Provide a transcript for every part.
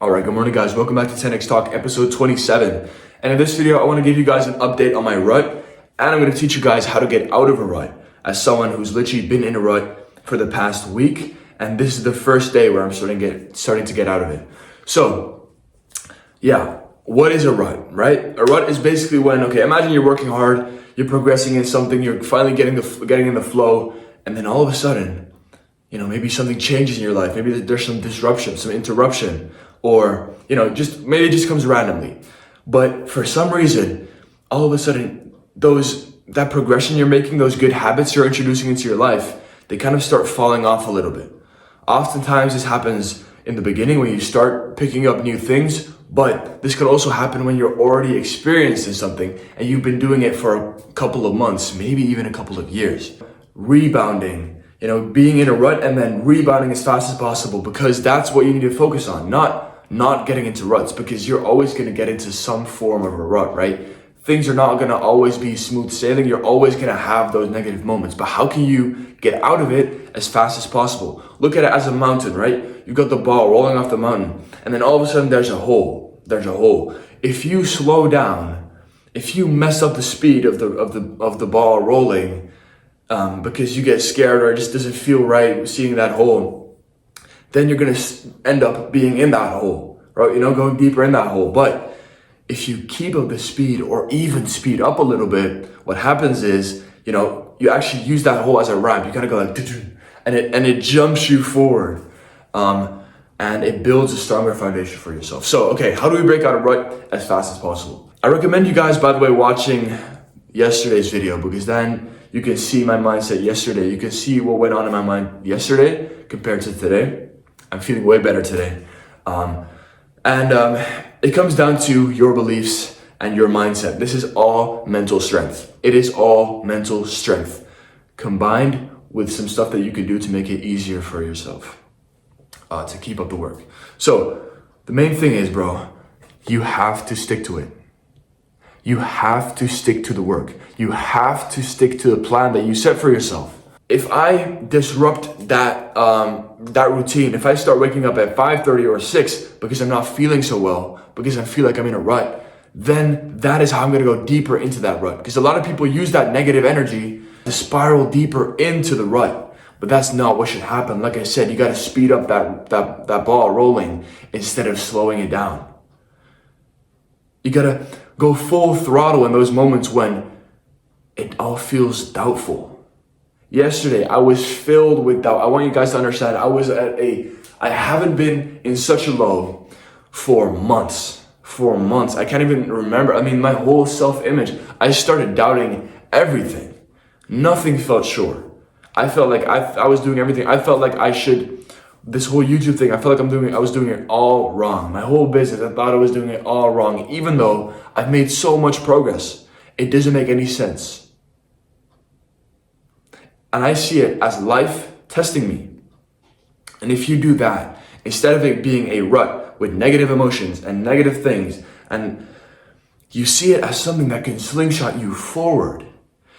Alright, good morning guys. Welcome back to 10X Talk, episode 27. And in this video, I want to give you guys an update on my rut, and I'm going to teach you guys how to get out of a rut as someone who's literally been in a rut for the past week. And this is the first day where I'm starting to get out of it. So, yeah, what is a rut, right? A rut is basically when, imagine you're working hard, you're progressing in something, you're finally getting in the flow, and then all of a sudden, maybe something changes in your life. Maybe there's some disruption, some interruption, or, maybe it just comes randomly. But for some reason, all of a sudden, that progression you're making, those good habits you're introducing into your life, they kind of start falling off a little bit. Oftentimes this happens in the beginning when you start picking up new things, but this could also happen when you're already experienced in something and you've been doing it for a couple of months, maybe even a couple of years. Rebounding, being in a rut and then rebounding as fast as possible, because that's what you need to focus on, not getting into ruts, because you're always going to get into some form of a rut, right? Things are not going to always be smooth sailing. You're always going to have those negative moments, but how can you get out of it as fast as possible? Look at it as a mountain, right? You've got the ball rolling off the mountain, and then all of a sudden there's a hole. If you slow down, if you mess up the speed of the ball rolling, because you get scared or it just doesn't feel right seeing that hole, then you're going to end up being in that hole, right? Going deeper in that hole. But if you keep up the speed or even speed up a little bit, what happens is, you actually use that hole as a ramp. You kind of go like, and it jumps you forward. And it builds a stronger foundation for yourself. So, how do we break out a rut as fast as possible? I recommend you guys, by the way, watching yesterday's video, because then you can see my mindset yesterday. You can see what went on in my mind yesterday compared to today. I'm feeling way better today. It comes down to your beliefs and your mindset. This is all mental strength. It is all mental strength combined with some stuff that you can do to make it easier for yourself, to keep up the work. So the main thing is, bro, you have to stick to it. You have to stick to the work. You have to stick to the plan that you set for yourself. If I disrupt that routine, if I start waking up at 5:30 or 6 because I'm not feeling so well, because I feel like I'm in a rut, then that is how I'm going to go deeper into that rut. Because a lot of people use that negative energy to spiral deeper into the rut. But that's not what should happen. Like I said, you got to speed up that ball rolling instead of slowing it down. You got to go full throttle in those moments when it all feels doubtful. Yesterday, I was filled with doubt. I want you guys to understand, I haven't been in such a low for months. I can't even remember. My whole self-image, I started doubting everything. Nothing felt sure. I felt like I was doing everything. I felt like this whole YouTube thing, I felt like I was doing it all wrong. My whole business, I thought I was doing it all wrong, even though I've made so much progress. It doesn't make any sense. And I see it as life testing me. And if you do that, instead of it being a rut with negative emotions and negative things, and you see it as something that can slingshot you forward,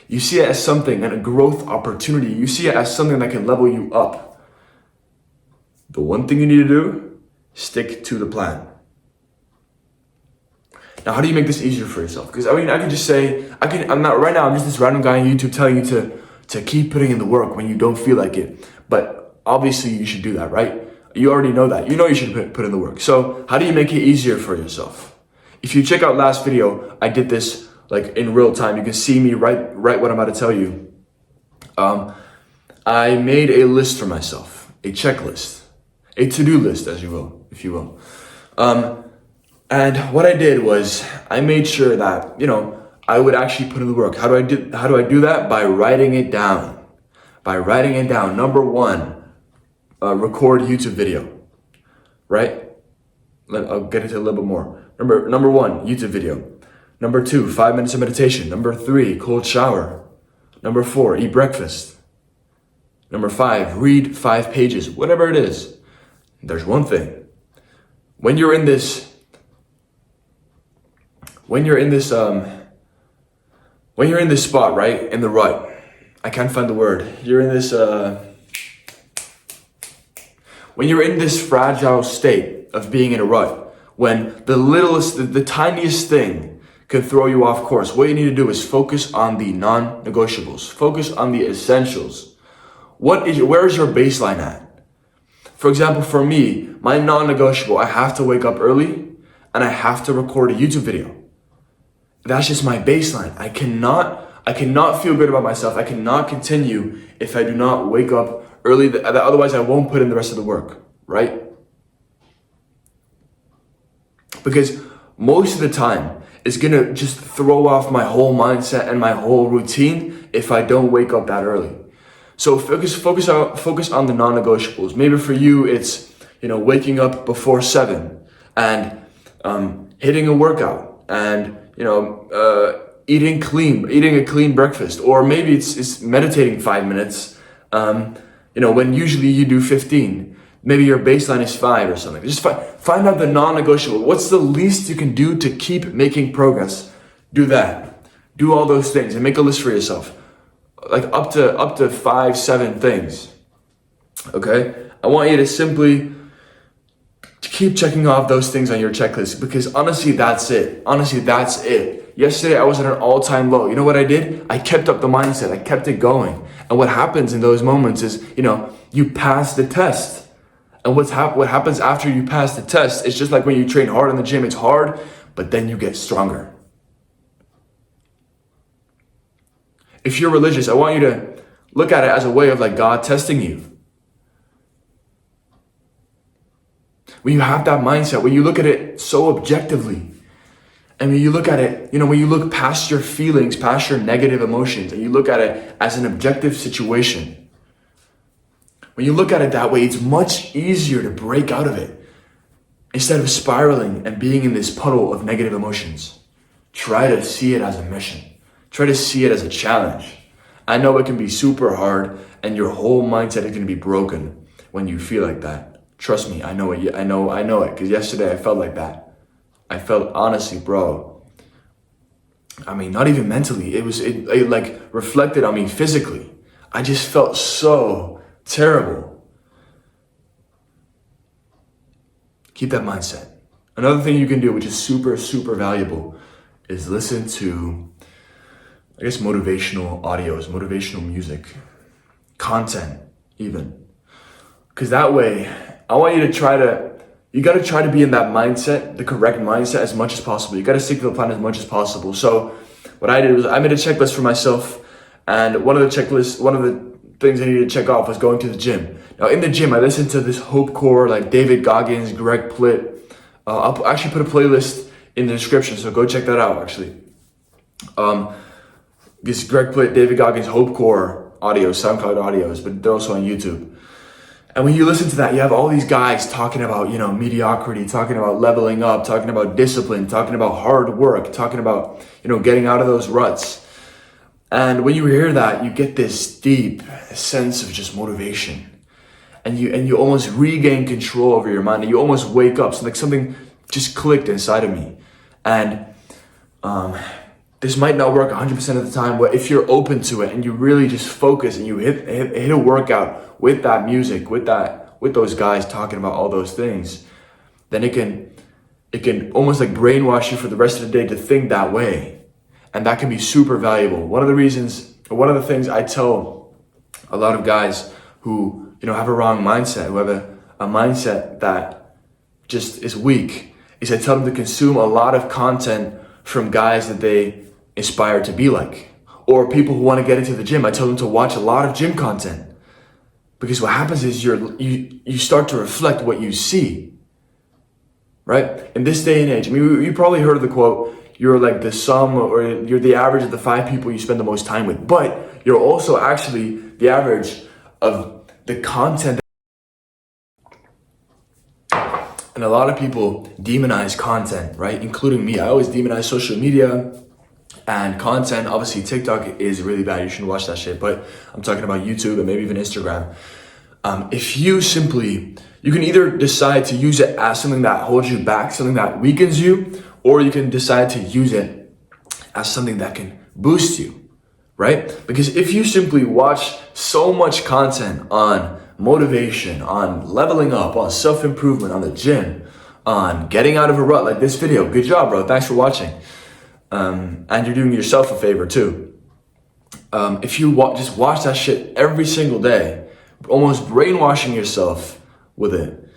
you see it as something, and a growth opportunity, you see it as something that can level you up, the one thing you need to do, stick to the plan. Now, how do you make this easier for yourself? Because I can just say, I'm just this random guy on YouTube telling you to keep putting in the work when you don't feel like it. But obviously you should do that, right? You already know that. You know you should put in the work. So how do you make it easier for yourself? If you check out last video, I did this like in real time. You can see me write what I'm about to tell you. I made a list for myself, a checklist, a to-do list, if you will. And what I did was I made sure that, I would actually put in the work. How do I do that? By writing it down. Number one, record YouTube video, right? I'll get into a little bit more. Number one, YouTube video. Number 2, 5 minutes of meditation. Number 3, cold shower. Number 4, eat breakfast. Number 5, read 5 pages, whatever it is. There's one thing. When you're in this spot, right? In the rut. I can't find the word. You're in this, when you're in this fragile state of being in a rut, when the littlest, the tiniest thing can throw you off course. What you need to do is focus on the non-negotiables. Focus on the essentials. Where is your baseline at? For example, for me, my non-negotiable, I have to wake up early and I have to record a YouTube video. That's just my baseline. I cannot feel good about myself. I cannot continue if I do not wake up early. Otherwise, I won't put in the rest of the work, right? Because most of the time, it's gonna just throw off my whole mindset and my whole routine if I don't wake up that early. So focus on the non-negotiables. Maybe for you, it's waking up before 7 and hitting a workout and eating a clean breakfast, or maybe it's meditating 5 minutes. When usually you do 15. Maybe your baseline is 5 or something. Just find out the non-negotiable. What's the least you can do to keep making progress? Do that. Do all those things and make a list for yourself. Like up to 5, 7 things. Okay? I want you to simply keep checking off those things on your checklist, because honestly, that's it. Yesterday, I was at an all-time low. You know what I did? I kept up the mindset. I kept it going. And what happens in those moments is, you pass the test. And what happens after you pass the test is just like when you train hard in the gym. It's hard, but then you get stronger. If you're religious, I want you to look at it as a way of like God testing you. When you have that mindset, when you look at it so objectively, and when you look at it, when you look past your feelings, past your negative emotions, and you look at it as an objective situation, when you look at it that way, it's much easier to break out of it instead of spiraling and being in this puddle of negative emotions. Try to see it as a mission. Try to see it as a challenge. I know it can be super hard and your whole mindset is going to be broken when you feel like that. Trust me, I know it. I know it, because yesterday I felt like that. I felt, honestly, bro, not even mentally. It like reflected on me physically. I just felt so terrible. Keep that mindset. Another thing you can do, which is super, super valuable, is listen to, motivational audios, motivational music, content even. Because that way, I want you to you got to try to be in that mindset, the correct mindset, as much as possible. You got to stick to the plan as much as possible. So what I did was I made a checklist for myself, and one of the things I needed to check off was going to the gym. Now in the gym, I listened to this Hope Core, like David Goggins, Greg Plitt. I'll actually put a playlist in the description, so go check that out actually. This Greg Plitt, David Goggins, Hope Core audios, SoundCloud audios, but they're also on YouTube. And when you listen to that, you have all these guys talking about, mediocrity, talking about leveling up, talking about discipline, talking about hard work, talking about, getting out of those ruts. And when you hear that, you get this deep sense of just motivation. And you almost regain control over your mind. And you almost wake up. So like something just clicked inside of me. And this might not work 100% of the time, but if you're open to it and you really just focus and you hit a workout with that music, with those guys talking about all those things, then it can almost like brainwash you for the rest of the day to think that way. And that can be super valuable. One of the things I tell a lot of guys who, have a wrong mindset, who have a mindset that just is weak, is I tell them to consume a lot of content from guys that they inspire to be like, or people who want to get into the gym. I tell them to watch a lot of gym content, because what happens is you start to reflect what you see, right? In this day and age, you probably heard of the quote, you're like the sum, or you're the average of the 5 people you spend the most time with, but you're also actually the average of the content. And a lot of people demonize content, right? Including me. I always demonize social media and content. Obviously, TikTok is really bad. You shouldn't watch that shit. But I'm talking about YouTube and maybe even Instagram. If you can either decide to use it as something that holds you back, something that weakens you, or you can decide to use it as something that can boost you, right? Because if you simply watch so much content on motivation, on leveling up, on self-improvement, on the gym, on getting out of a rut, like this video, good job, bro. Thanks for watching. And you're doing yourself a favor too. If you just watch that shit every single day, almost brainwashing yourself with it,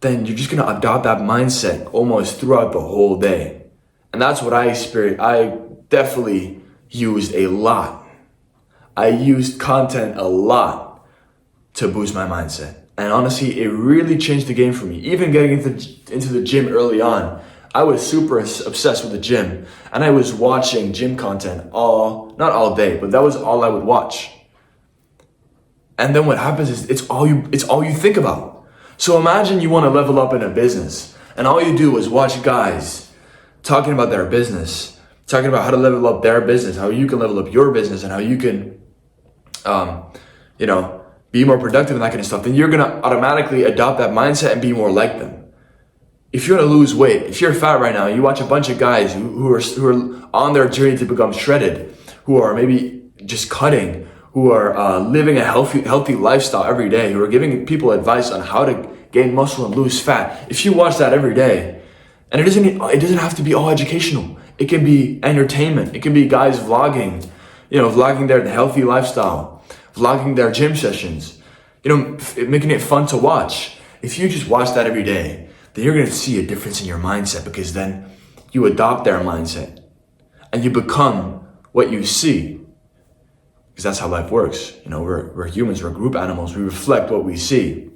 then you're just gonna adopt that mindset almost throughout the whole day. And that's what I experienced. I definitely used a lot. I used content a lot to boost my mindset. And honestly, it really changed the game for me. Even getting into the gym early on, I was super obsessed with the gym, and I was watching gym content not all day, but that was all I would watch. And then what happens is it's all you think about. So imagine you want to level up in a business, and all you do is watch guys talking about their business, talking about how to level up their business, how you can level up your business, and how you can, be more productive and that kind of stuff. Then you're gonna automatically adopt that mindset and be more like them. If you want to lose weight, if you're fat right now, you watch a bunch of guys who are on their journey to become shredded, who are maybe just cutting, who are living a healthy lifestyle every day, who are giving people advice on how to gain muscle and lose fat. If you watch that every day, and it doesn't have to be all educational. It can be entertainment. It can be guys vlogging, vlogging their healthy lifestyle, vlogging their gym sessions, making it fun to watch. If you just watch that every day, then you're going to see a difference in your mindset, because then you adopt their mindset and you become what you see, because that's how life works. We're humans, we're group animals. We reflect what we see,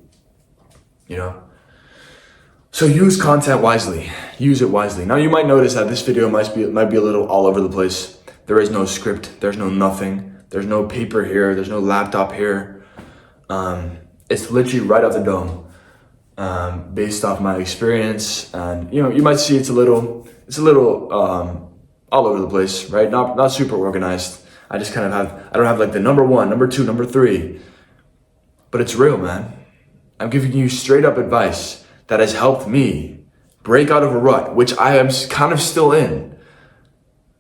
So use content wisely, use it wisely. Now you might notice that this video might be a little all over the place. There is no script, there's no nothing, there's no paper here, there's no laptop here. It's literally right off the dome. Based off my experience, and you might see it's a little all over the place, right? Not super organized. I just kind of I don't have like the number 1, number 2, number 3, but it's real, man. I'm giving you straight up advice that has helped me break out of a rut, which I am kind of still in.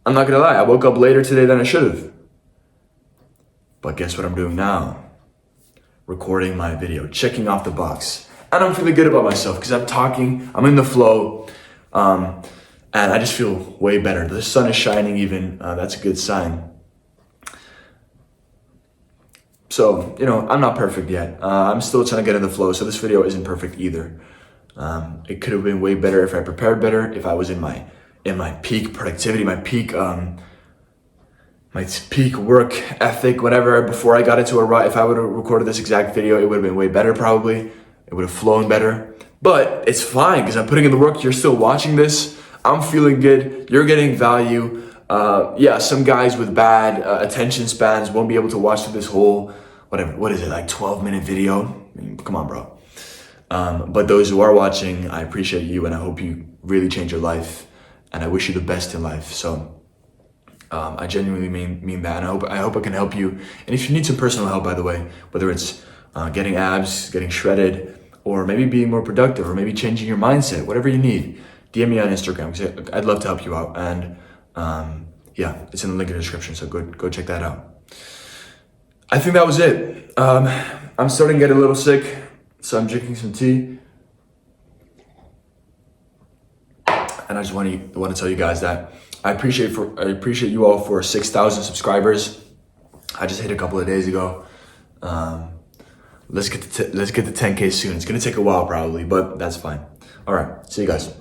I'm not gonna lie, I woke up later today than I should have. But guess what I'm doing now? Recording my video, checking off the box. And I'm feeling good about myself because I'm talking, I'm in the flow, and I just feel way better. The sun is shining even, that's a good sign. So, I'm not perfect yet. I'm still trying to get in the flow, so this video isn't perfect either. It could have been way better if I prepared better, if I was in my peak productivity, my peak work ethic, whatever, before I got into a rut. If I would have recorded this exact video, it would have been way better probably. It would have flown better, but it's fine because I'm putting in the work. You're still watching this. I'm feeling good. You're getting value. Some guys with bad attention spans won't be able to watch through this whole, what is it, like 12-minute video? I mean, come on, bro. But those who are watching, I appreciate you, and I hope you really change your life, and I wish you the best in life. So I genuinely mean that, and I hope I can help you. And if you need some personal help, by the way, whether it's getting abs, getting shredded, or maybe being more productive, or maybe changing your mindset, whatever you need, DM me on Instagram, because I'd love to help you out. And it's in the link in the description, so go check that out. I think that was it. I'm starting to get a little sick, so I'm drinking some tea. And I just want to tell you guys that I appreciate you all for 6,000 subscribers. I just hit a couple of days ago. Let's get to 10K soon. It's gonna take a while probably, but that's fine. All right, see you guys.